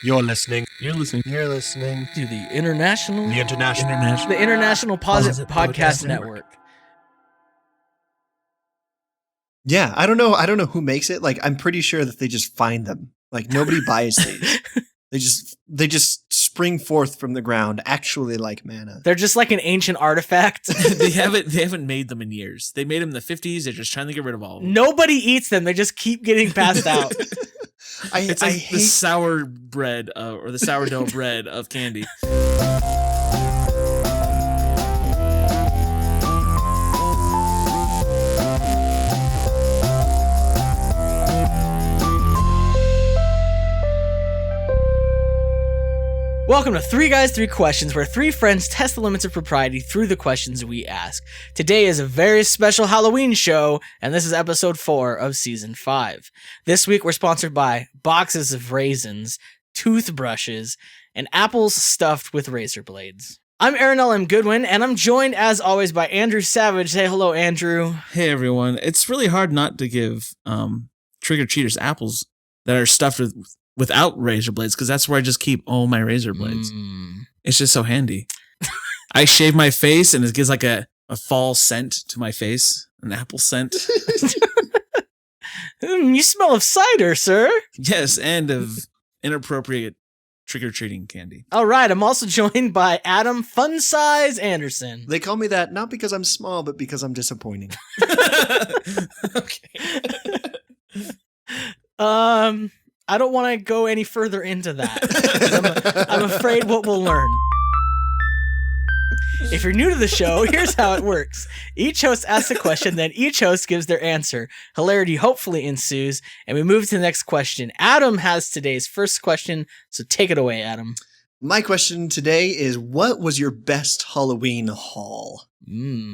You're listening. You're listening. You're listening to the International Posit Podcast Network. Yeah, I don't know who makes it. Like, I'm pretty sure that they just find them. Like, nobody buys these. They just spring forth from the ground, actually like manna. They're just like an ancient artifact. They haven't made them in years. They made them in the 50s. They're just trying to get rid of all of them. Nobody eats them. They just keep getting passed out. It's like the sour bread or the sourdough bread of candy. Welcome to 3 Guys, 3 Questions, where 3 friends test the limits of propriety through the questions we ask. Today is a very special Halloween show, and this is episode 4 of season 5. This week we're sponsored by boxes of raisins, toothbrushes, and apples stuffed with razor blades. I'm Aaron L. M. Goodwin, and I'm joined as always by Andrew Savage. Say hello, Andrew. Hey everyone. It's really hard not to give trick-or-treaters apples that are stuffed without razor blades, because that's where I just keep all my razor blades. It's just so handy. I shave my face and it gives like a fall scent to my face, an apple scent. You smell of cider, sir. Yes, and of inappropriate trick-or-treating candy. All right, I'm also joined by Adam Fun Size Anderson. They call me that not because I'm small, but because I'm disappointing. Okay. I don't want to go any further into that. I'm afraid what we'll learn. If you're new to the show, here's how it works. Each host asks a question, then each host gives their answer. Hilarity hopefully ensues, and we move to the next question. Adam has today's first question, so take it away, Adam. My question today is, what was your best Halloween haul?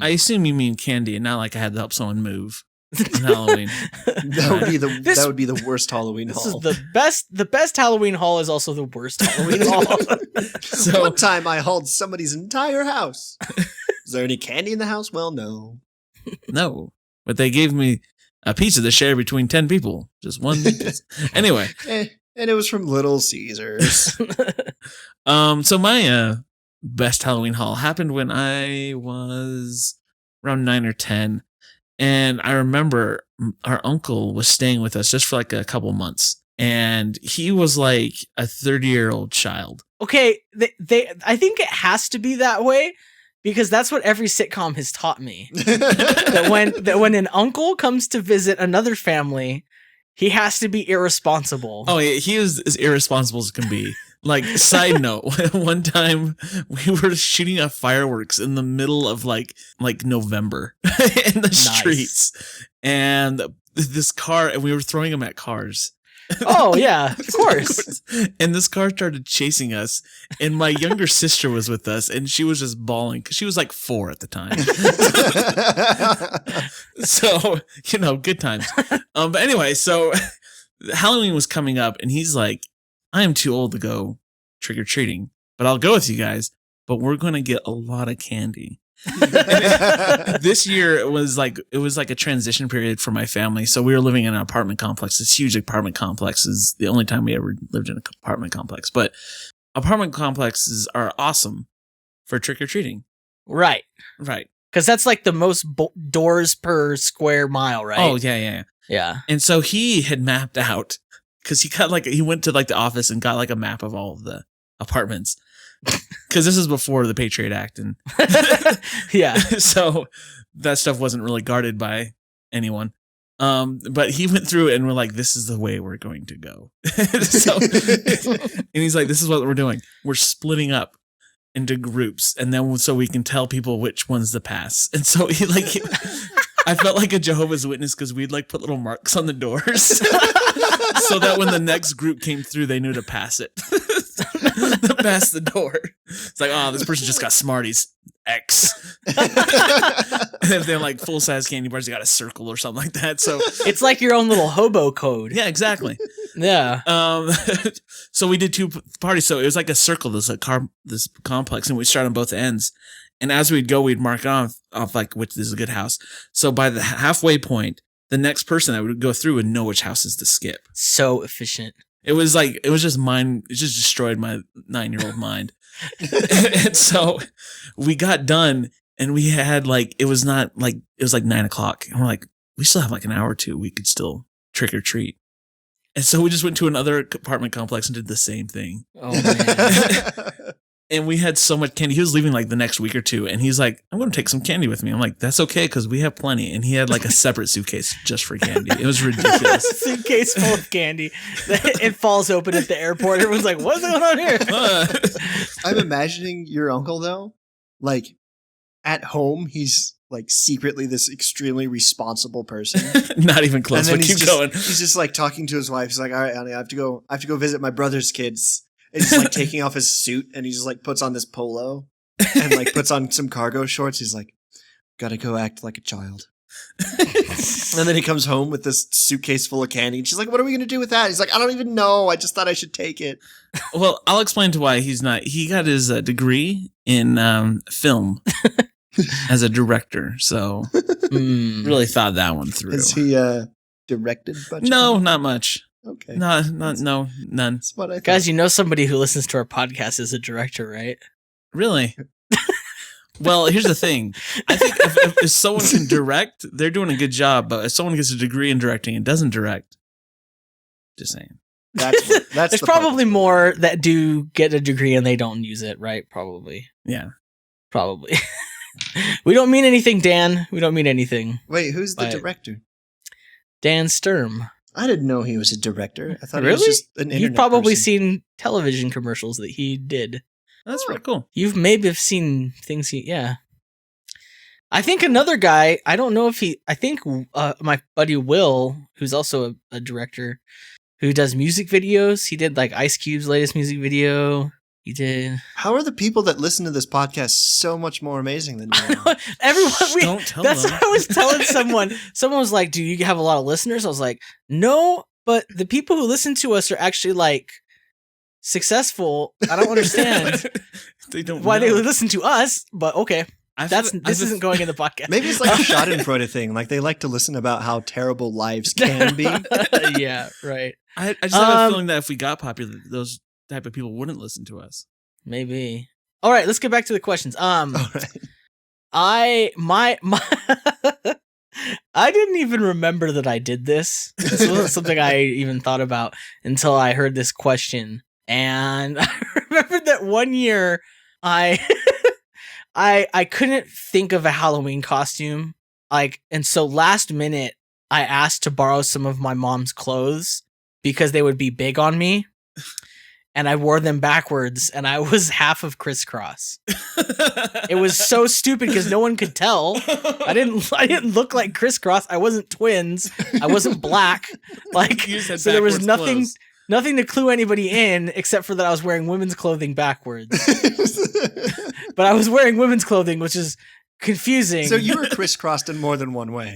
I assume you mean candy and not like I had to help someone move. On Halloween. That would be the worst Halloween haul. This is the best Halloween haul is also the worst Halloween haul. So one time I hauled somebody's entire house. Is there any candy in the house? Well, no. No. But they gave me a pizza to share between 10 people. Just one pizza. Anyway. And it was from Little Caesars. So my best Halloween haul happened when I was around 9 or 10. And I remember our uncle was staying with us just for like a couple months. And he was like a 30-year-old child. Okay, I think it has to be that way because that's what every sitcom has taught me. that when an uncle comes to visit another family, he has to be irresponsible. Oh, yeah, he was as irresponsible as can be. Like, side note, one time we were shooting off fireworks in the middle of like November in the streets, and this car, and we were throwing them at cars. Oh yeah, of course. And this car started chasing us, and my younger sister was with us, and she was just bawling because she was like 4 at the time. So, good times. But anyway, so Halloween was coming up, and he's like, I am too old to go trick-or-treating, but I'll go with you guys, but we're going to get a lot of candy. This year it was like a transition period for my family. So we were living in an apartment complex. This huge apartment complex is the only time we ever lived in an apartment complex, but apartment complexes are awesome for trick-or-treating. Right. Because that's like the most doors per square mile, right? Oh, yeah. And so he had mapped out, because he went to like the office and got like a map of all of the apartments, because this is before the Patriot Act, and yeah, so that stuff wasn't really guarded by anyone. But he went through it and we're like, this is the way we're going to go. And he's like, this is what we're doing. We're splitting up into groups, and then so we can tell people which one's the pass. And so I felt like a Jehovah's Witness because we'd like put little marks on the doors. So that when the next group came through, they knew to pass it. To pass the door. It's like, oh, this person just got Smarties. X. And if they're like full-size candy bars, you got a circle or something like that. So it's like your own little hobo code. Yeah, exactly. Yeah. So we did 2 parties. So it was like a circle, this complex, and we start on both ends. And as we'd go, we'd mark off like which is a good house. So by the halfway point, the next person that would go through would know which houses to skip. So efficient. It was just mind. It just destroyed my 9-year-old mind. And so we got done, and we had it was 9:00, and we're like, we still have an hour or two. We could still trick or treat. And so we just went to another apartment complex and did the same thing. Oh man. And we had so much candy. He was leaving the next week or two, and he's like, I'm going to take some candy with me. I'm like, that's okay, because we have plenty. And he had a separate suitcase just for candy. It was ridiculous. Suitcase full of candy. It falls open at the airport. Everyone's like, what's going on here? I'm imagining your uncle, though. At home, he's secretly this extremely responsible person. Not even close, but keep going. He's just talking to his wife. He's like, all right, honey, I have to go visit my brother's kids. And he's taking off his suit, and he just puts on this polo and puts on some cargo shorts. He's like, gotta go act like a child. And then he comes home with this suitcase full of candy. And she's like, what are we gonna do with that? He's like, I don't even know. I just thought I should take it. Well, I'll explain to why he's not. He got his degree in film as a director, so really thought that one through. Has he directed? No, not much. Okay. No, none. That's what I thought. Guys, somebody who listens to our podcast is a director, right? Really? Well, here's the thing. I think if someone can direct, they're doing a good job. But if someone gets a degree in directing and doesn't direct, just saying. That's There's probably more that do get a degree and they don't use it, right? Probably. Yeah. Probably. We don't mean anything, Dan. We don't mean anything. Wait, who's the director? Dan Sturm. I didn't know he was a director. I thought Really? he was just an internet You've probably person. seen television commercials that he did. That's pretty cool. You've maybe have seen things yeah. I think another guy, I don't know if I think my buddy Will, who's also a director, who does music videos. He did Ice Cube's latest music video. He did. How are the people that listen to this podcast so much more amazing than you are? Everyone, don't tell that's them. what I was telling someone. Someone was like, do you have a lot of listeners? I was like, no, but the people who listen to us are actually successful. I don't understand They don't why know. they listen to us, but okay. This I've isn't going in the podcast. Maybe it's a Schadenfreude thing. They like to listen about how terrible lives can be. Yeah, right. I just have a feeling that if we got popular, those type of people wouldn't listen to us. Maybe. All right, let's get back to the questions. All right. I didn't even remember that I did this. This wasn't something I even thought about until I heard this question. And I remembered that one year I couldn't think of a Halloween costume. And so last minute I asked to borrow some of my mom's clothes because they would be big on me. And I wore them backwards, and I was half of Crisscross. It was so stupid because no one could tell. I didn't look like Crisscross. I wasn't twins. I wasn't black. So there was nothing to clue anybody in except for that I was wearing women's clothing backwards. But I was wearing women's clothing, which is confusing. So you were crisscrossed in more than one way.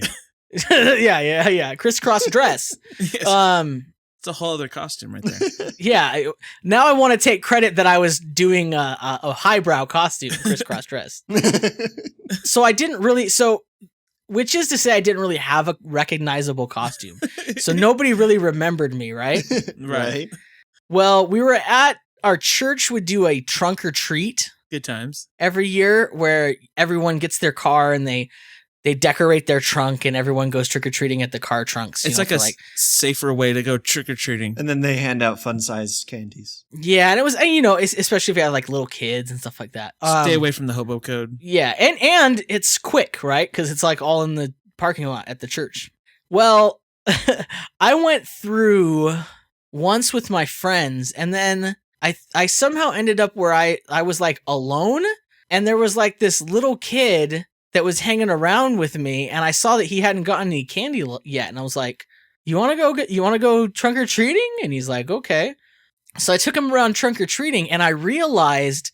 Yeah. Crisscross dress. Yes. It's a whole other costume right there. Yeah. Now I want to take credit that I was doing a highbrow costume, crisscross dress. So I didn't really. Which is to say, I didn't really have a recognizable costume. So nobody really remembered me, right? Right. Well, we were at our church would do a trunk or treat Good times. every year where everyone gets their car and they decorate their trunk and everyone goes trick-or-treating at the car trunks. It's a safer way to go trick-or-treating. And then they hand out fun-sized candies. Yeah, and it was, especially if you had little kids and stuff like that. Stay away from the hobo code. Yeah, and it's quick, right? Because it's all in the parking lot at the church. Well, I went through once with my friends, and then I somehow ended up where I was alone, and there was this little kid that was hanging around with me, and I saw that he hadn't gotten any candy yet, and I was like, you want to go trunk or treating? And he's like, okay. So I took him around trunk or treating, and I realized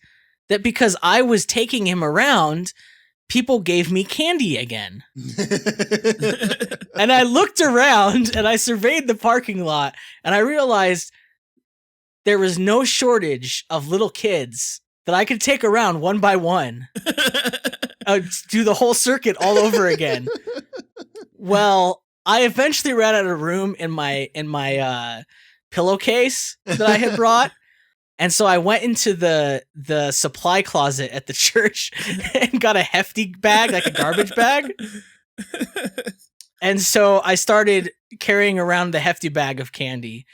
that because I was taking him around, people gave me candy again. And I looked around and I surveyed the parking lot, and I realized there was no shortage of little kids that I could take around one by one. Do the whole circuit all over again. Well, I eventually ran out of room in my pillowcase that I had brought. And so I went into the supply closet at the church and got a hefty bag, like a garbage bag. And so I started carrying around the hefty bag of candy.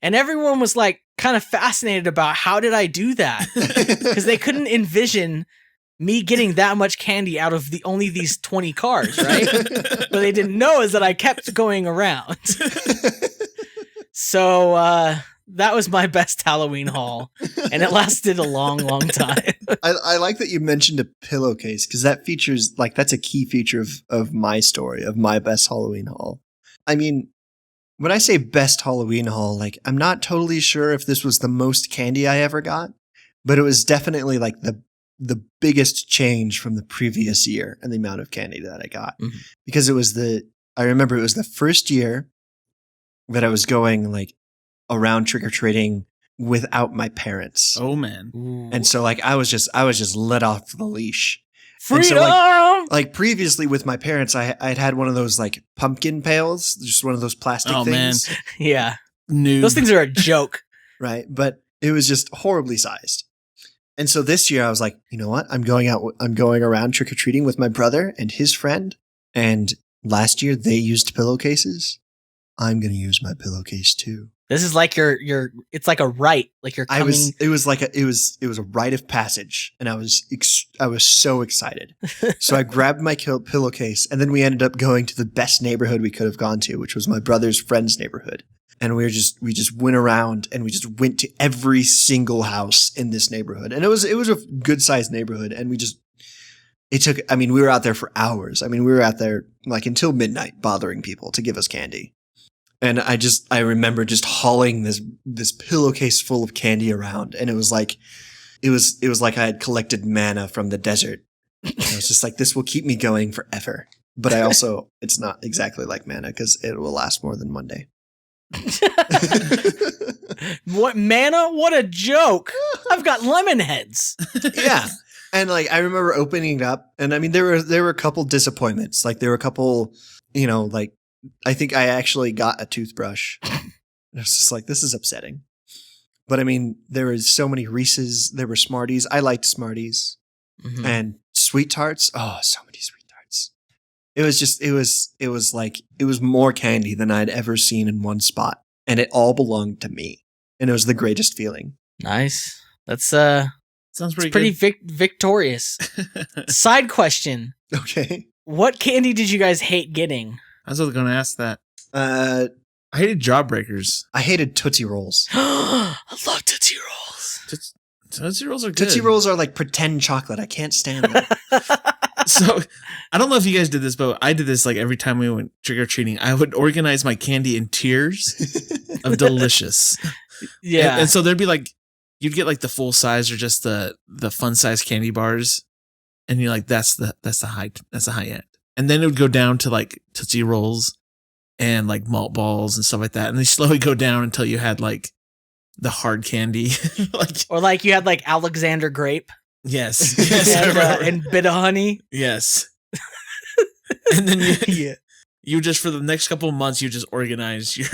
And everyone was like kind of fascinated about how did I do that? Because they couldn't envision me getting that much candy out of only these 20 cars, right? What they didn't know is that I kept going around. So that was my best Halloween haul, and it lasted a long, long time. I like that you mentioned a pillowcase because that features that's a key feature of my story, of my best Halloween haul. I mean, when I say best Halloween haul, I'm not totally sure if this was the most candy I ever got, but it was definitely the biggest change from the previous year and the amount of candy that I got. Mm-hmm. Because I remember it was the first year that I was going around trick-or-treating without my parents. Oh man. Ooh. And so I was just let off the leash. Freedom! And so previously with my parents, I'd had one of those pumpkin pails, just one of those plastic things. Man. Yeah. Noob. Those things are a joke. Right. But it was just horribly sized. And so this year I was like, you know what? I'm going around trick-or-treating with my brother and his friend. And last year they used pillowcases. I'm going to use my pillowcase too. This is like it's like a rite. Like you're coming. It was a rite of passage, and I was so excited. So I grabbed my pillowcase, and then we ended up going to the best neighborhood we could have gone to, which was my brother's friend's neighborhood. And we just went around, and we just went to every single house in this neighborhood, and it was a good sized neighborhood, and we were out there for hours. We were out there until midnight, bothering people to give us candy. And I remember just hauling this pillowcase full of candy around, and it was like I had collected manna from the desert. And I was just like, this will keep me going forever. But it's not exactly like manna because it will last more than one day. What manna? What a joke! I've got lemon heads. Yeah, and I remember opening it up, and there were a couple disappointments. There were a couple, I think I actually got a toothbrush. I was just like, this is upsetting. But there was so many Reese's. There were Smarties. I liked Smarties. Mm-hmm. And Sweet Tarts. Oh, so many Sweet Tarts. It was more candy than I'd ever seen in one spot. And it all belonged to me. And it was the greatest feeling. Nice. That's sounds pretty victorious. Side question. Okay. What candy did you guys hate getting? I was going to ask that. I hated Jawbreakers. I hated Tootsie Rolls. I love Tootsie Rolls. Tootsie Rolls are good. Tootsie Rolls are like pretend chocolate. I can't stand them. So, I don't know if you guys did this, but I did this every time we went trick-or-treating. I would organize my candy in tiers of delicious. Yeah. And so there'd be you'd get the full size or just the fun size candy bars. And you're like, that's the high end. And then it would go down to Tootsie Rolls and malt balls and stuff like that. And they slowly go down until you had the hard candy. Or you had Alexander Grape. Yes. And Bit of Honey. Yes. And then you just, for the next couple of months, you just organize your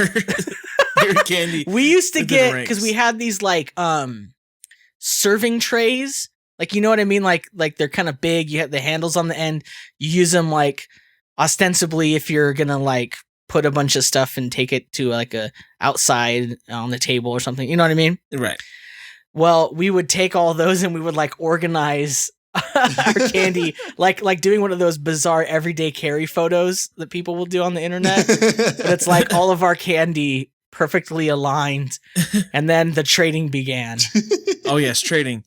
candy. We used to get, because we had these serving trays. You know what I mean? They're kind of big. You have the handles on the end. You use them ostensibly if you're going to put a bunch of stuff and take it to a outside on the table or something. You know what I mean? Right. Well, we would take all those and we would organize our candy, doing one of those bizarre everyday carry photos that people will do on the internet. But it's all of our candy perfectly aligned. And then the trading began. Oh yes, trading.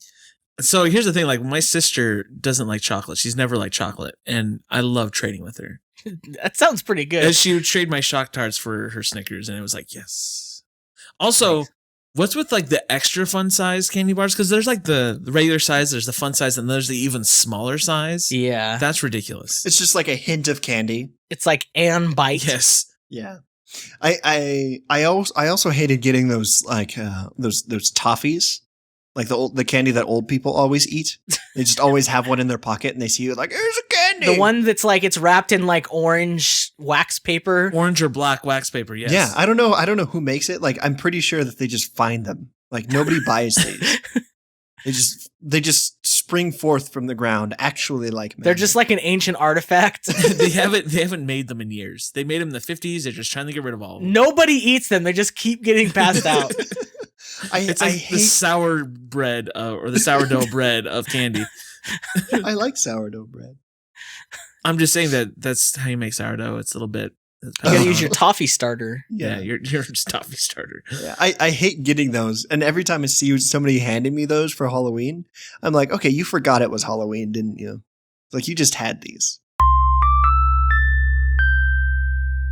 So here's the thing, my sister doesn't like chocolate. She's never liked chocolate. And I love trading with her. That sounds pretty good. And she would trade my Shock Tarts for her Snickers. And it was yes. Also, what's with the extra fun size candy bars? Because there's the regular size, there's the fun size, and there's the even smaller size. Yeah. That's ridiculous. It's just a hint of candy. It's Ann Bite. Yes. Yeah. I also hated getting those those toffees. The candy that old people always eat. They just always have one in their pocket and they see you here's a candy candy. The one that's like it's wrapped in like orange wax paper. Orange or black wax paper, yes. Yeah, I don't know who makes it. Like, I'm pretty sure that they just find them. Like, nobody buys these. They just spring forth from the ground, actually like They're just like an ancient artifact. they haven't made them in years. They made them in the 50s. They're just trying to get rid of all of them. Nobody eats them. They just keep getting passed out. It's like the sour bread or the sourdough bread of candy. I like sourdough bread. I'm just saying that's how you make sourdough. It's a little bit. You gotta use your Toffee Starter. Yeah, you're just Toffee Starter. Yeah, I hate getting those. And every time I see somebody handing me those for Halloween, I'm like, okay, you forgot it was Halloween, didn't you? Like, you just had these.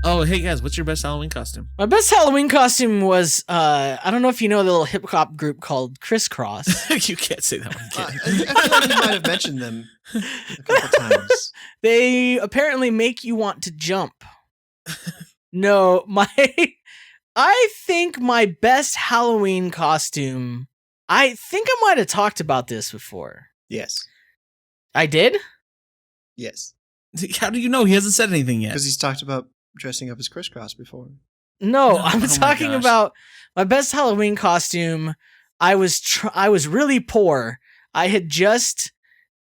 Oh, hey guys, what's your best Halloween costume? My best Halloween costume was, I don't know if you know the little hip hop group called Crisscross. You can't say that one. I feel like you might have mentioned them a couple times. They apparently make you want to jump. No, I think my best Halloween costume, I think I might have talked about this before. Yes. I did? Yes. How do you know? He hasn't said anything yet. Because he's talked about dressing up as Crisscross before. No, No, I'm oh my talking gosh. about my best Halloween costume. I was really poor. I had just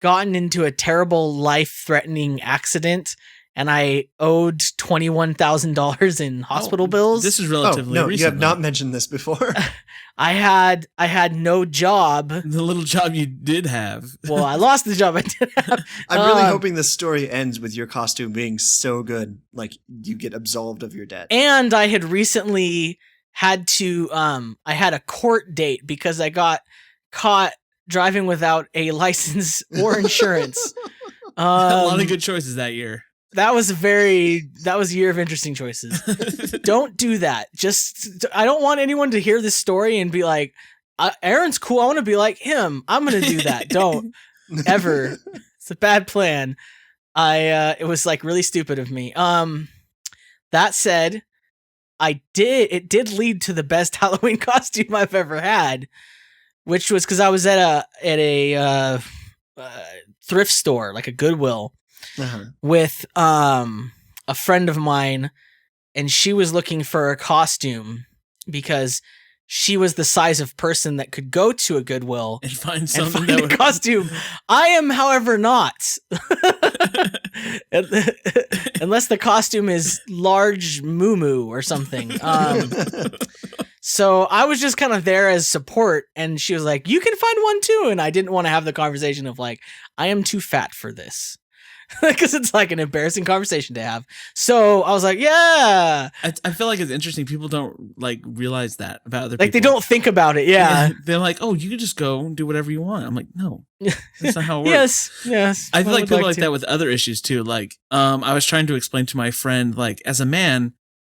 gotten into a terrible life-threatening accident, and I owed $21,000 in hospital bills. This is Oh, relatively no, recent. you have not mentioned this before. I had no job. The little job you did have. Well, I lost the job I did have. I'm really hoping this story ends with your costume being so good, like you get absolved of your debt. And I had recently had to I had a court date because I got caught driving without a license or insurance. A lot of good choices that year. That was a year of interesting choices. Don't do that. I don't want anyone to hear this story and be like, Aaron's cool. I want to be like him. I'm going to do that. Don't ever. It's a bad plan. It was like really stupid of me. That said, it did lead to the best Halloween costume I've ever had, which was because I was at a thrift store, like a Goodwill, with a friend of mine, and she was looking for a costume because she was the size of person that could go to a Goodwill And find and something find a costume. I am, however, not. Unless the costume is large moo or something. So I was just kind of there as support, and she was like, you can find one too. And I didn't want to have the conversation of like, I am too fat for this. Because it's like an embarrassing conversation to have. So I was like, yeah. I feel like it's interesting. People don't like realize that about other Like people. they don't think about it. Yeah. They're like, oh, you can just go and do whatever you want. I'm like, no, that's not how it works. Yes. I feel like would people like to. that with other issues too. Like, I was trying to explain to my friend, like, as a man,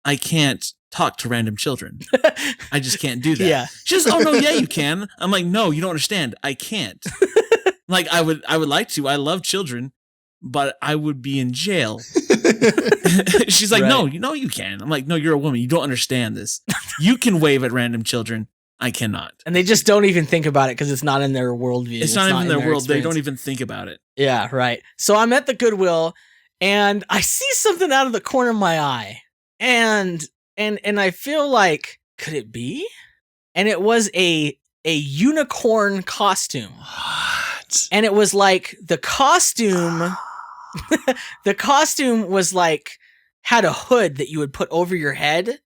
I can't talk to random children. I just can't do that. Yeah. She's, oh no, yeah, you can. I'm like, no, you don't understand. I can't. Like, I would like to. I love children, but I would be in jail. She's like, Right. no, you can. I'm like, no, you're a woman. You don't understand this. You can wave at random children. I cannot. And they just don't even think about it because it's not in their worldview. It's not even in their world. They experience. don't even think about it. Yeah, right. So I'm at the Goodwill, and I see something out of the corner of my eye, and I feel like, could it be? And it was a unicorn costume. What? And it was like the costume was like had a hood that you would put over your head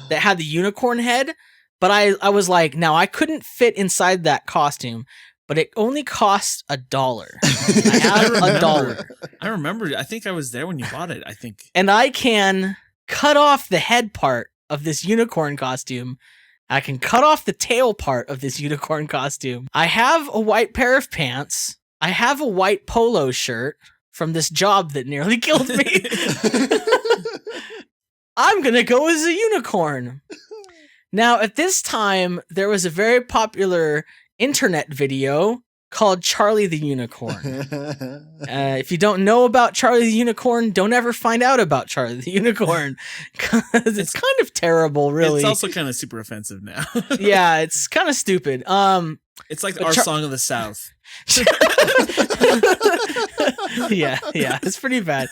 that had the unicorn head. But I was like, now I couldn't fit inside that costume, but it only cost $1. I have $1. I remember. I think I was there when you bought it. I think. And I can cut off the head part of this unicorn costume. I can cut off the tail part of this unicorn costume. I have a white pair of pants. I have a white polo shirt from this job that nearly killed me. I'm going to go as a unicorn. Now, at this time, there was a very popular internet video called Charlie the Unicorn. If you don't know about Charlie the Unicorn, don't ever find out about Charlie the Unicorn, because it's kind of terrible, really. It's also kind of super offensive now. Yeah, it's kind of stupid. It's like our song of the South. yeah, it's pretty bad.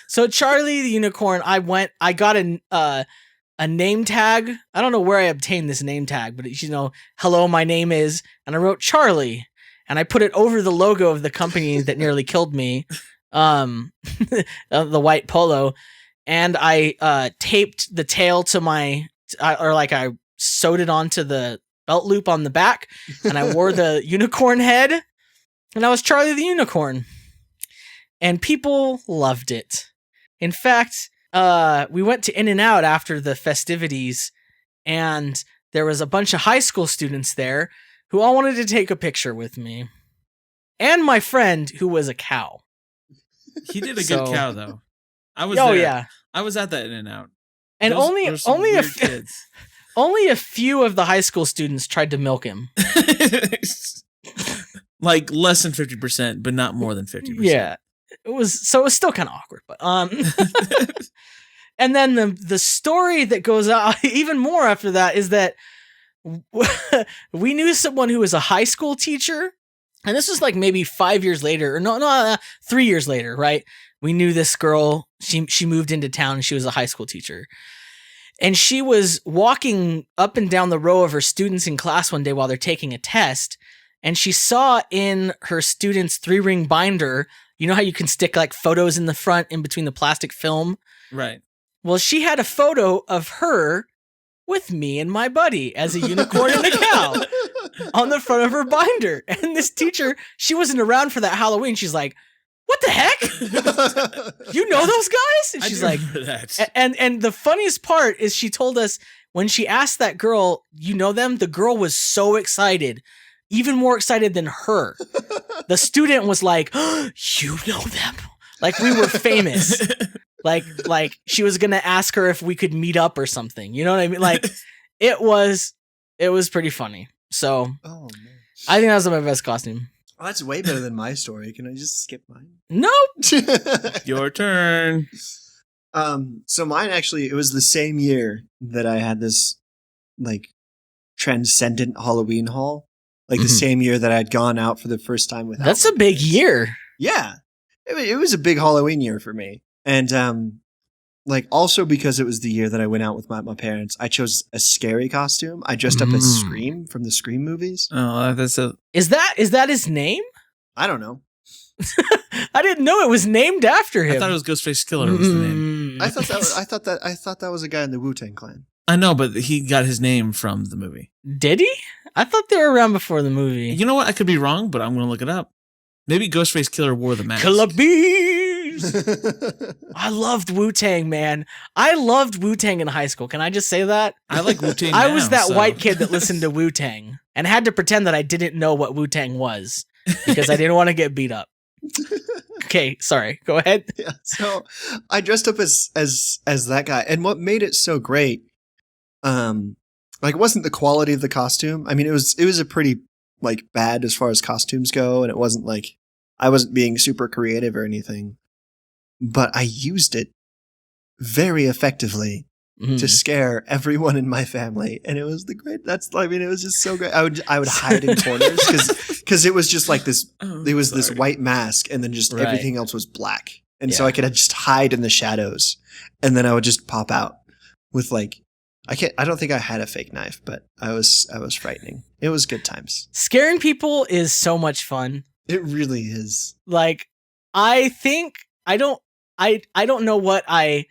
So Charlie the Unicorn, I got a name tag. I don't know where I obtained this name tag, but it's, hello, my name is, and I wrote Charlie, and I put it over the logo of the company that nearly killed me, the white polo, and I taped the tail to I sewed it onto the belt loop on the back, and I wore the unicorn head, and I was Charlie the Unicorn, and people loved it. In fact, we went to In-N-Out after the festivities, and there was a bunch of high school students there who all wanted to take a picture with me. And my friend, who was a cow. He did a good cow, though. I was there. Yeah. I was at that In-N-Out. And only a few of the high school students tried to milk him. Like less than 50%, but not more than 50%. Yeah. It was still kind of awkward, but and then the story that goes out even more after that is that we knew someone who was a high school teacher, and this was like maybe 5 years later, or 3 years later, right? We knew this girl. She moved into town, and she was a high school teacher, and she was walking up and down the row of her students in class one day while they're taking a test, and she saw in her students' 3-ring binder. You know how you can stick like photos in the front in between the plastic film? Right. Well, she had a photo of her with me and my buddy as a unicorn and a cow on the front of her binder. And this teacher, she wasn't around for that Halloween. She's like, what the heck? You know those guys? And she's like, that. And the funniest part is she told us when she asked that girl, you know them? The girl was so excited. Even more excited than her. The student was like, oh, you know them. Like we were famous. like she was going to ask her if we could meet up or something. You know what I mean? Like it was pretty funny. So I think that was my best costume. Oh, that's way better than my story. Can I just skip mine? Nope. Your turn. So mine actually, it was the same year that I had this like transcendent Halloween haul. Like the same year that I'd gone out for the first time with. That's a big year. Yeah, it was a big Halloween year for me, and like also because it was the year that I went out with my parents. I chose a scary costume. I dressed up as Scream from the Scream movies. Oh, that's Is that his name? I don't know. I didn't know it was named after him. I thought it was Ghostface Killer was the name. I thought that was a guy in the Wu-Tang Clan. I know, but he got his name from the movie. Did he? I thought they were around before the movie. You know what? I could be wrong, but I'm going to look it up. Maybe Ghostface Killer wore the mask. Clubbies! I loved Wu-Tang, man. I loved Wu-Tang in high school. Can I just say that? I like Wu-Tang I was that white kid that listened to Wu-Tang and had to pretend that I didn't know what Wu-Tang was because I didn't want to get beat up. Okay, sorry. Go ahead. Yeah, so I dressed up as that guy, and what made it so great, like, it wasn't the quality of the costume. I mean, it was a pretty like bad as far as costumes go, and it wasn't like I wasn't being super creative or anything, but I used it very effectively to scare everyone in my family, and it was it was just so great. I would hide in corners because it was just like this. It was this white mask, and then just everything else was black, and so I could just hide in the shadows, and then I would just pop out with like. I don't think I had a fake knife, but I was frightening. It was good times. Scaring people is so much fun. It really is. Like, I think I don't know what I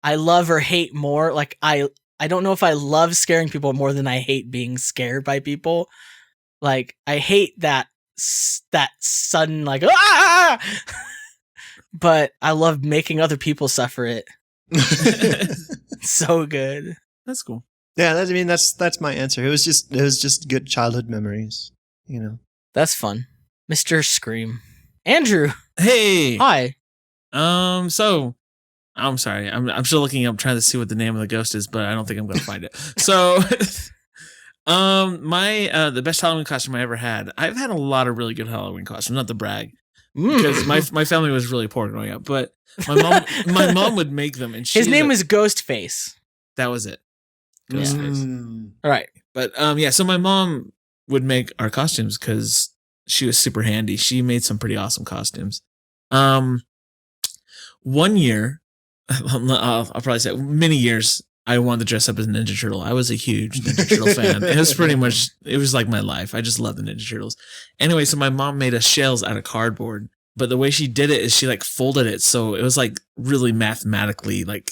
love or hate more. Like I don't know if I love scaring people more than I hate being scared by people. Like I hate that sudden like but I love making other people suffer it. So good. That's cool. Yeah, that's my answer. It was just good childhood memories, you know. That's fun. Mr. Scream. Andrew. Hey. Hi. So I'm sorry. I'm still looking up trying to see what the name of the ghost is, but I don't think I'm going to find it. So The best Halloween costume I ever had. I've had a lot of really good Halloween costumes, not to brag, because my family was really poor growing up. But my mom would make them, and his name is Ghostface. That was it. Ghostface. All right, but yeah. So my mom would make our costumes because she was super handy. She made some pretty awesome costumes. 1 year, I'll probably say many years, I wanted to dress up as a Ninja Turtle. I was a huge Ninja Turtle fan. It was like my life. I just love the Ninja Turtles. Anyway, so my mom made us shells out of cardboard, but the way she did it is she like folded it. So it was like really mathematically like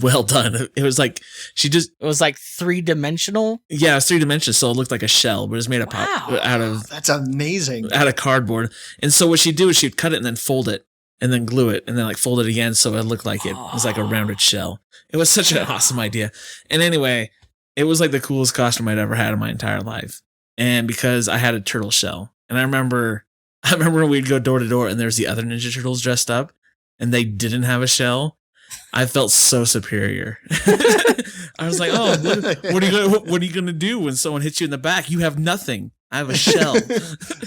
well done. It was like it was like 3-dimensional. Yeah, it was 3 dimensions. So it looked like a shell, but it was made out of that's amazing. Out of cardboard. And so what she'd do is she'd cut it and then fold it and then glue it and then like fold it again. So it looked like it was like a rounded shell. It was such an awesome idea. And anyway, it was like the coolest costume I'd ever had in my entire life. And because I had a turtle shell, and I remember when we'd go door to door and there's the other Ninja Turtles dressed up and they didn't have a shell. I felt so superior. I was like, "Oh, what are you gonna do when someone hits you in the back? You have nothing. I have a shell,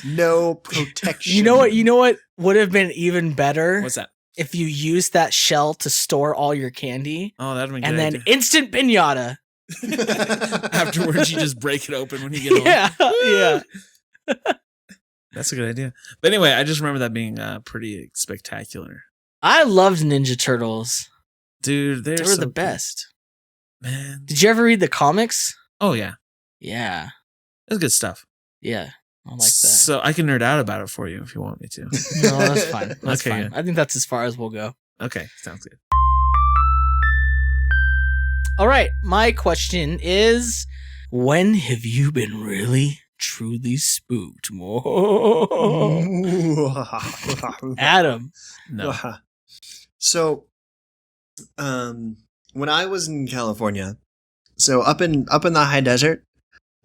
no protection." You know what would have been even better? What's that? If you used that shell to store all your candy. Oh, that'd be good. And then instant pinata. Afterwards, you just break it open when you get home. Yeah. That's a good idea. But anyway, I just remember that being pretty spectacular. I loved Ninja Turtles. Dude, they were the best. Man. Did you ever read the comics? Oh, yeah. Yeah. That's good stuff. Yeah. I like that. So I can nerd out about it for you if you want me to. No, that's fine. That's fine. Good. I think that's as far as we'll go. Okay, sounds good. All right. My question is, when have you been really, truly spooked? Adam. No. So, when I was in California, so up in the high desert,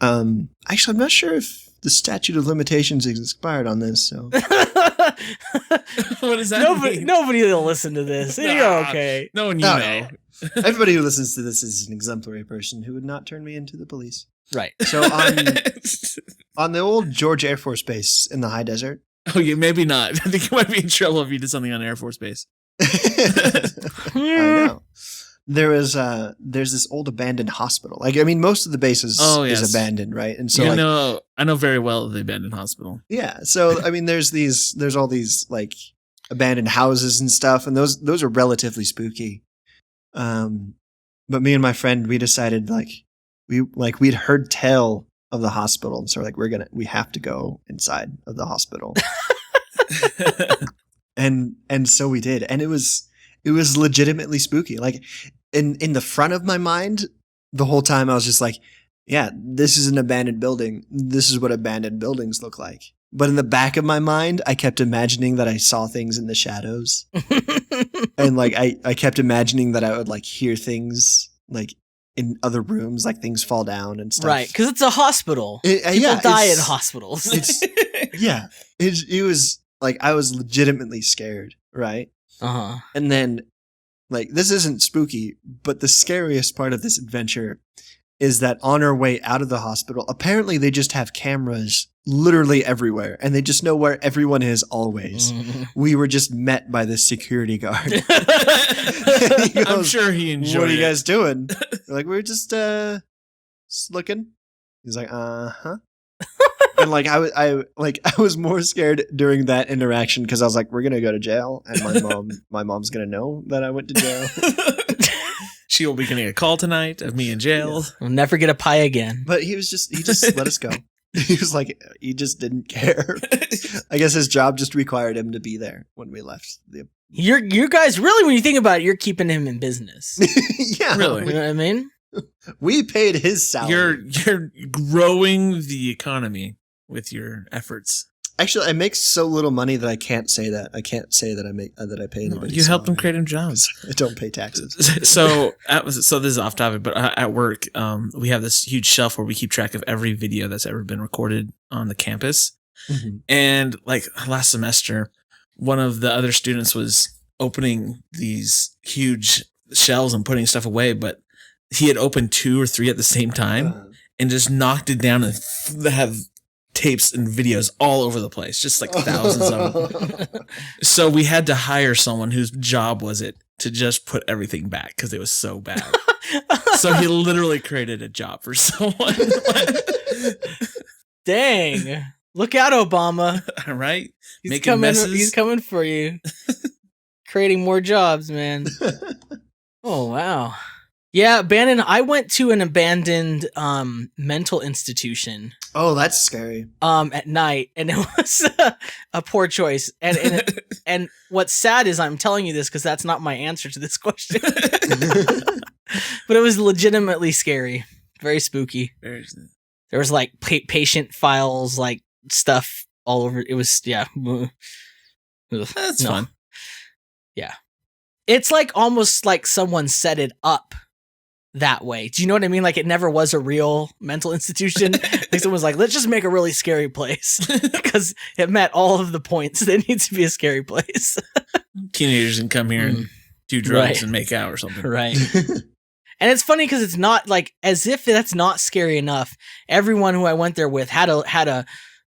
actually, I'm not sure if the statute of limitations is expired on this. So, what does that mean? Nobody will listen to this. You're okay. No one know. Everybody who listens to this is an exemplary person who would not turn me into the police. Right. So on the old George Air Force Base in the high desert. Oh, yeah, maybe not. I think you might be in trouble if you did something on Air Force Base. I know. There's this old abandoned hospital. Like, I mean, most of the base is abandoned, right? And so I know very well the abandoned hospital. Yeah. So I mean, there's all these like abandoned houses and stuff, and those are relatively spooky. But me and my friend, we decided we'd heard tell of the hospital, and so we're like, we have to go inside of the hospital. and so we did, and it was legitimately spooky. Like in the front of my mind, the whole time I was just like, yeah, this is an abandoned building. This is what abandoned buildings look like. But in the back of my mind, I kept imagining that I saw things in the shadows. And like I kept imagining that I would like hear things like in other rooms, like things fall down and stuff. Right, because it's a hospital. People die in hospitals. It was like I was legitimately scared, right? Uh-huh. And then like this isn't spooky, but the scariest part of this adventure is that on our way out of the hospital, apparently they just have cameras literally everywhere, and they just know where everyone is always. Mm-hmm. We were just met by this security guard. Goes, I'm sure he enjoyed it. What are you guys doing? We're like, we're just looking. He's like, uh-huh. And like I was more scared during that interaction because I was like, we're gonna go to jail, and my mom's gonna know that I went to jail. She will be getting a call tonight of me in jail. Yeah. We'll never get a pie again. But he just let us go. He was like, he just didn't care. I guess his job just required him to be there when we left. You guys really, when you think about it, you're keeping him in business. Yeah, really. You know what I mean? We paid his salary. You're growing the economy with your efforts. Actually, I make so little money that I can't say that. I can't say that I pay anybody. You helped them create him jobs. I don't pay taxes. So this is off topic, but at work, we have this huge shelf where we keep track of every video that's ever been recorded on the campus. Mm-hmm. And like last semester, one of the other students was opening these huge shelves and putting stuff away, but he had opened 2 or 3 at the same time. and just knocked it down and have tapes and videos all over the place, just like thousands of them. So we had to hire someone whose job was it to just put everything back because it was so bad. So he literally created a job for someone. Dang. Look out, Obama. All right. He's coming for you. Creating more jobs, man. Oh, wow. Yeah, I went to an abandoned mental institution. Oh, that's scary. At night, and it was a poor choice. And what's sad is I'm telling you this because that's not my answer to this question. But it was legitimately scary, very spooky. There was like patient files, like stuff all over. It was That's fun. Yeah, it's like almost like someone set it up that way. Do you know what I mean? Like it never was a real mental institution. Like someone was like, let's just make a really scary place because it met all of the points that needs to be a scary place. Teenagers can come here and do drugs and make out or something. Right. And it's funny because it's not like as if that's not scary enough. Everyone who I went there with had a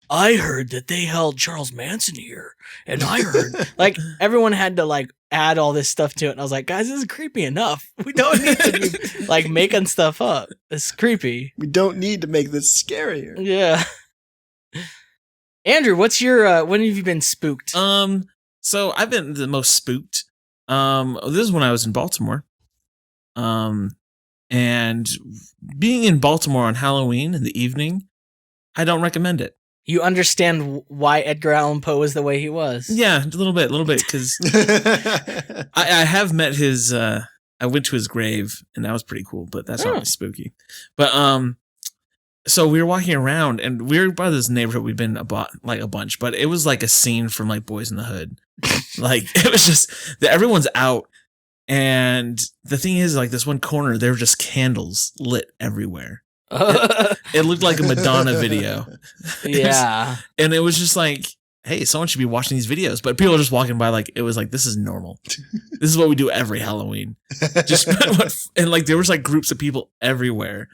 I heard that they held Charles Manson here. And I heard like everyone had to like add all this stuff to it. And I was like, guys, this is creepy enough. We don't need to be like making stuff up. It's creepy. We don't need to make this scarier. Yeah. Andrew, what's your when have you been spooked? So I've been the most spooked. This is when I was in Baltimore. And being in Baltimore on Halloween in the evening, I don't recommend it. You understand why Edgar Allan Poe was the way he was? Yeah, a little bit, because I have met his. I went to his grave, and that was pretty cool, but that's not really spooky. But so we were walking around, and we were by this neighborhood we've been like a bunch, but it was like a scene from like Boys in the Hood. Like it was just that everyone's out, and the thing is, like this one corner, there were just candles lit everywhere. It looked like a Madonna video. Yeah. And it was just like, hey, someone should be watching these videos. But people are just walking by like, it was like, this is normal. This is what we do every Halloween. And like, there was like groups of people everywhere.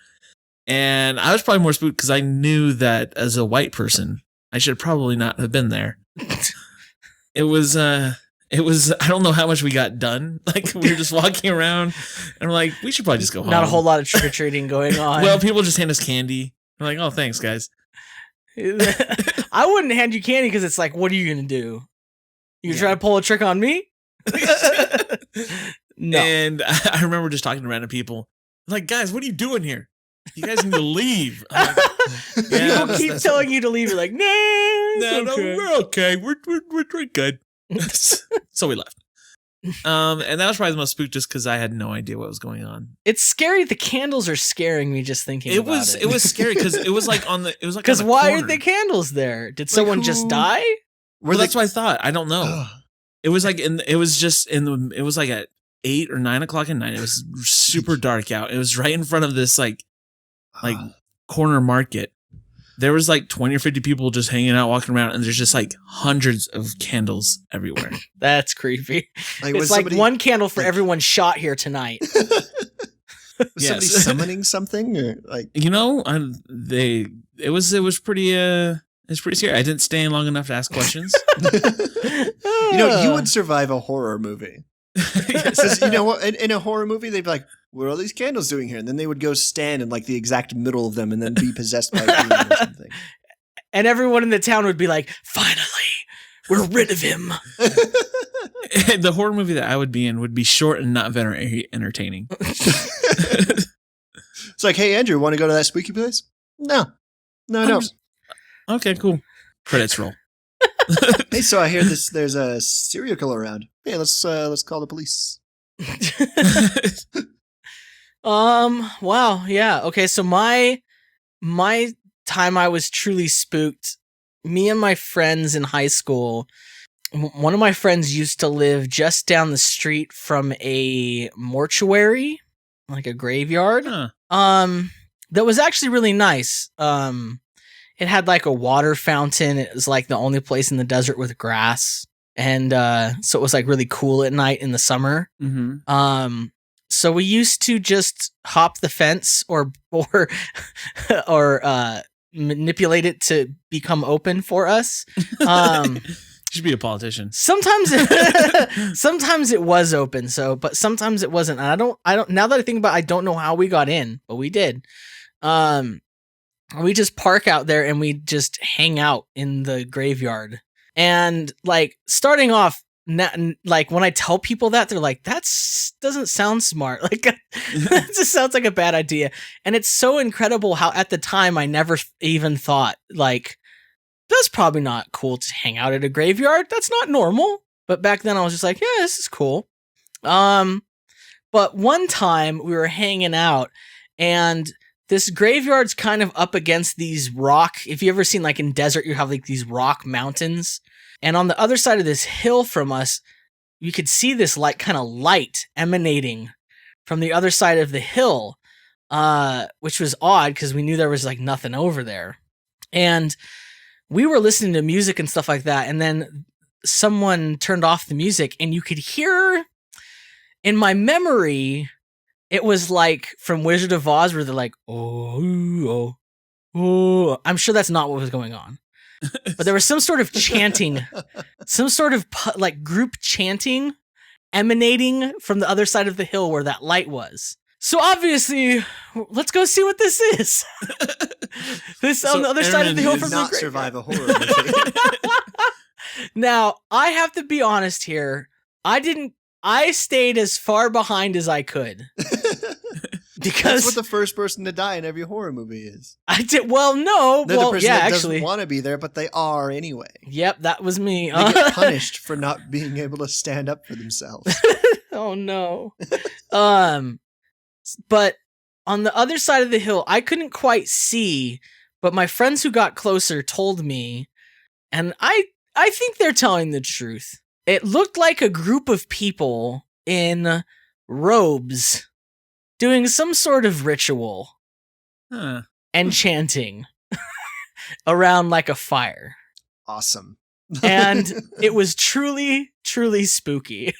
And I was probably more spooked because I knew that as a white person, I should probably not have been there. It was, I don't know how much we got done. Like we were just walking around and we're like, we should probably just go home. Not a whole lot of trick-or-treating going on. Well, people just hand us candy. We're like, oh, thanks, guys. I wouldn't hand you candy because it's like, what are you going to do? You try to pull a trick on me? No. And I remember just talking to random people. Like, guys, what are you doing here? You guys need to leave. Like, yeah, people keep telling you to leave. You're like, no, we're okay. We're good. So we left. And that was probably the most spooked just because I had no idea what was going on. It's scary. The candles are scaring me just thinking about it. It was scary because it was like because why are the candles there? Did someone just die? Well, that's what I thought. I don't know. It was like it was like at 8 or 9 o'clock at night. It was super dark out. It was right in front of this like corner market. There was like 20 or 50 people just hanging out, walking around, and there's just like hundreds of candles everywhere. That's creepy. Like, it's like one candle for everyone shot here tonight. Was somebody summoning something? Or like, it was pretty scary. I didn't stay in long enough to ask questions. You would survive a horror movie. Because you know what? In a horror movie, they'd be like, "What are all these candles doing here?" And then they would go stand in like the exact middle of them, and then be possessed by a demon or something. And everyone in the town would be like, "Finally, we're rid of him." The horror movie that I would be in would be short and not very entertaining. It's like, "Hey, Andrew, want to go to that spooky place?" No, I don't. Okay, cool. Credits roll. Hey, so I hear there's a serial killer around. Hey, let's call the police. Wow, yeah. Okay, so my time I was truly spooked, me and my friends in high school, one of my friends used to live just down the street from a mortuary, like a graveyard. That was actually really nice. It had like a water fountain. It was like the only place in the desert with grass. And so it was like really cool at night in the summer. Mm-hmm. So we used to just hop the fence or manipulate it to become open for us. You should be a politician. Sometimes it was open, but sometimes it wasn't. And I don't now that I think about it, I don't know how we got in, but we did. We just park out there and we just hang out in the graveyard. And like starting off, like when I tell people that, they're like, that doesn't sound smart. Like that just sounds like a bad idea. And it's so incredible how at the time I never even thought like, that's probably not cool to hang out at a graveyard. That's not normal. But back then I was just like, yeah, this is cool. But one time we were hanging out and this graveyard's kind of up against these rock. If you ever seen like in desert, you have like these rock mountains. And on the other side of this hill from us, you could see this like kind of light emanating from the other side of the hill, which was odd because we knew there was like nothing over there. And we were listening to music and stuff like that. And then someone turned off the music and you could hear in my memory, it was like from Wizard of Oz where they're like, oh. I'm sure that's not what was going on. But there was some sort of chanting, some sort of like group chanting emanating from the other side of the hill where that light was. So obviously, let's go see what this is. This on the other side of the hill from the graveyard. Survive a horror movie. Now, I have to be honest here. I stayed as far behind as I could. Because that's what the first person to die in every horror movie is. I did well, no. They're well, the person yeah, that actually, doesn't want to be there, but they are anyway. Yep, that was me. They get punished for not being able to stand up for themselves. Oh no. But on the other side of the hill, I couldn't quite see, but my friends who got closer told me, and I think they're telling the truth. It looked like a group of people in robes doing some sort of ritual and chanting around like a fire. Awesome. And it was truly, truly spooky.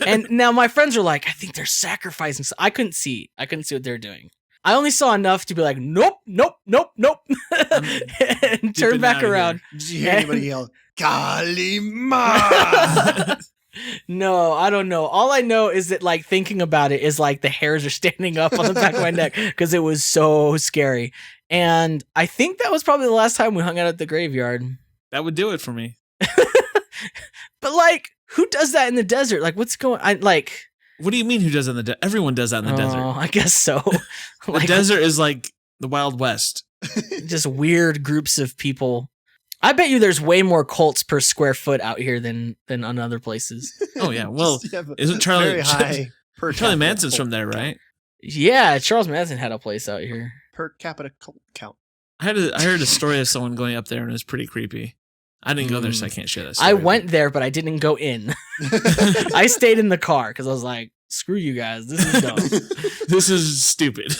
And now my friends are like, I think they're sacrificing. So I couldn't see what they're doing. I only saw enough to be like, nope. And turn back around. Did you hear anybody yell, Kalima? No, I don't know. All I know is that like thinking about it is like the hairs are standing up on the back of my neck because it was so scary. And I think that was probably the last time we hung out at the graveyard. That would do it for me. But like, who does that in the desert? Like, what's going on? Like, what do you mean who does that in the desert? Everyone does that in the desert. I guess so. The desert is like the Wild West. Just weird groups of people. I bet you there's way more cults per square foot out here than on other places. Oh yeah, well, isn't Charlie Manson's cult from there, right? Yeah, Charles Manson had a place out here. Per capita cult count. I heard a story of someone going up there and it was pretty creepy. I didn't go there, so I can't share that story. I went there, but I didn't go in. I stayed in the car because I was like, screw you guys, this is dumb. This is stupid.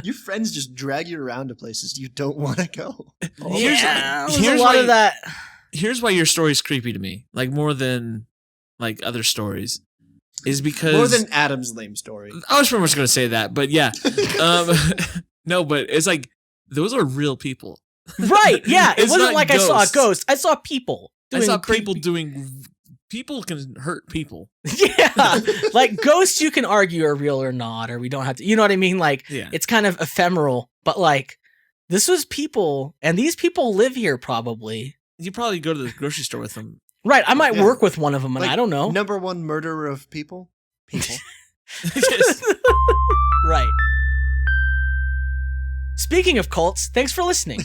Your friends just drag you around to places you don't want to go. Here's a lot of that. Here's why your story's creepy to me, like more than like other stories, is because more than Adam's lame story. I was pretty much going to say that, but yeah, no, but it's like those are real people, right? Yeah, it wasn't like ghosts. I saw a ghost. I saw people. People can hurt people. Yeah. Like ghosts you can argue are real or not, or we don't have to, you know what I mean? Like It's kind of ephemeral, but like this was people and these people live here probably. You probably go to the grocery store with them. Right. I might work with one of them and like, I don't know. Number one murderer of people. Right. Speaking of cults, thanks for listening.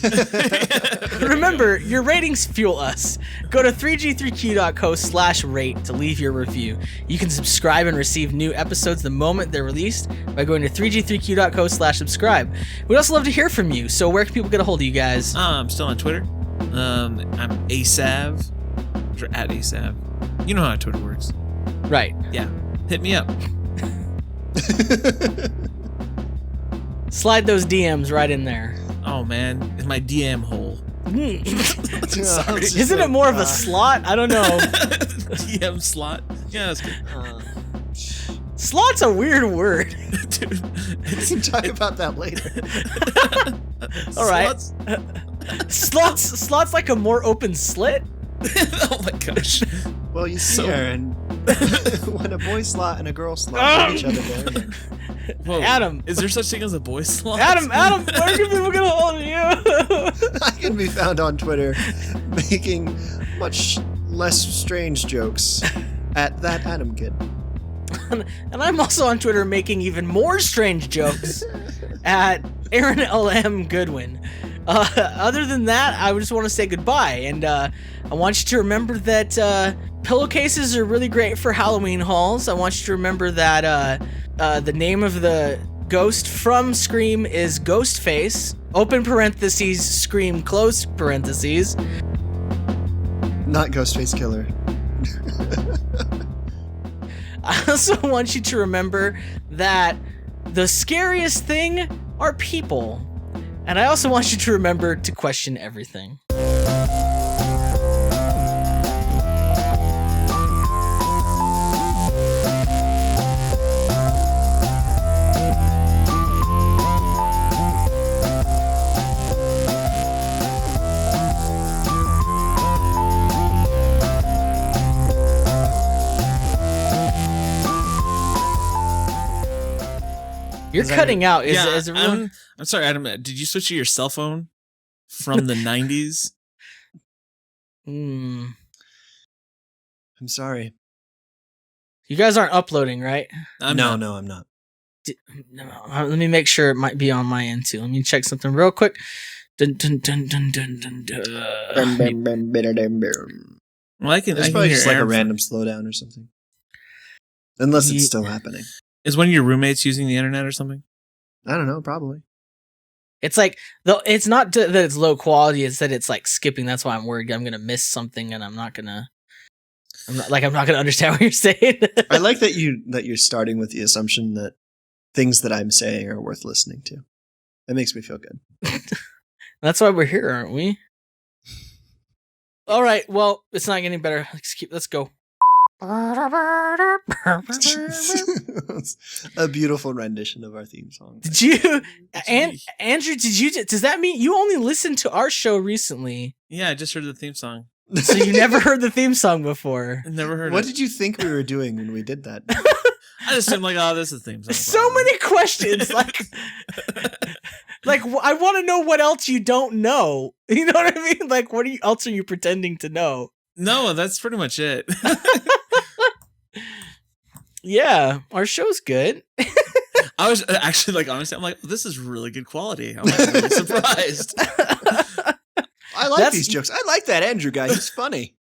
Remember, your ratings fuel us. Go to 3g3q.co/rate to leave your review. You can subscribe and receive new episodes the moment they're released by going to 3g3q.co/subscribe. We'd also love to hear from you, so where can people get a hold of you guys? I'm still on Twitter. I'm ASAV, or at ASAV. You know how Twitter works. Right. Yeah. Hit me up. Slide those DMs right in there. Oh man, it's my DM hole. Sorry. Isn't it more of a slot? I don't know. DM slot. Yeah, that's good. Slot's a weird word. Dude, We can talk about that later. All right. Slots? Slot's like a more open slit. Oh my gosh. Well, you see, So- Aaron, when a boy slot and a girl slot hit each other there, then Whoa. Adam. Is there such thing as a boy slot? Adam, where can people get a hold of you? I can be found on Twitter making much less strange jokes at that Adam Kid. And I'm also on Twitter making even more strange jokes at Aaron LM Goodwin. Other than that, I just want to say goodbye, and I want you to remember that pillowcases are really great for Halloween hauls. I want you to remember that the name of the ghost from Scream is Ghostface, open parentheses, Scream, close parentheses. Not Ghostface Killer. I also want you to remember that the scariest thing are people. And I also want you to remember to question everything. You're cutting out. Is everyone? I'm sorry, Adam. Did you switch to your cell phone from the 90s? Hmm. I'm sorry. You guys aren't uploading, right? I'm No, not. I'm not. No. Let me make sure it might be on my end too. Let me check something real quick. Dun, dun, dun, dun, dun, dun, dun. Well, I can. It's I can probably hear just like a Aaron. random slowdown or something. Unless it's still happening. Is one of your roommates using the internet or something? I don't know, probably. It's like it's not that it's low quality. It's that it's like skipping. That's why I'm worried I'm gonna miss something, and I'm not gonna understand what you're saying. I like that you're starting with the assumption that things that I'm saying are worth listening to. That makes me feel good. That's why we're here, aren't we? All right. Well, it's not getting better. Let's go. A beautiful rendition of our theme song. Did you, Andrew? Does that mean you only listened to our show recently? Yeah, I just heard the theme song. So you never heard the theme song before? I never heard What it. did you think we were doing when we did that? I just assumed like, oh, this is the theme song. So many questions. Like I want to know what else you don't know. You know what I mean? Like, what else are you pretending to know? No, that's pretty much it. Yeah, our show's good. I was actually like, honestly, I'm like, this is really good quality. I'm like, really surprised. I like these jokes. I like that Andrew guy. He's funny.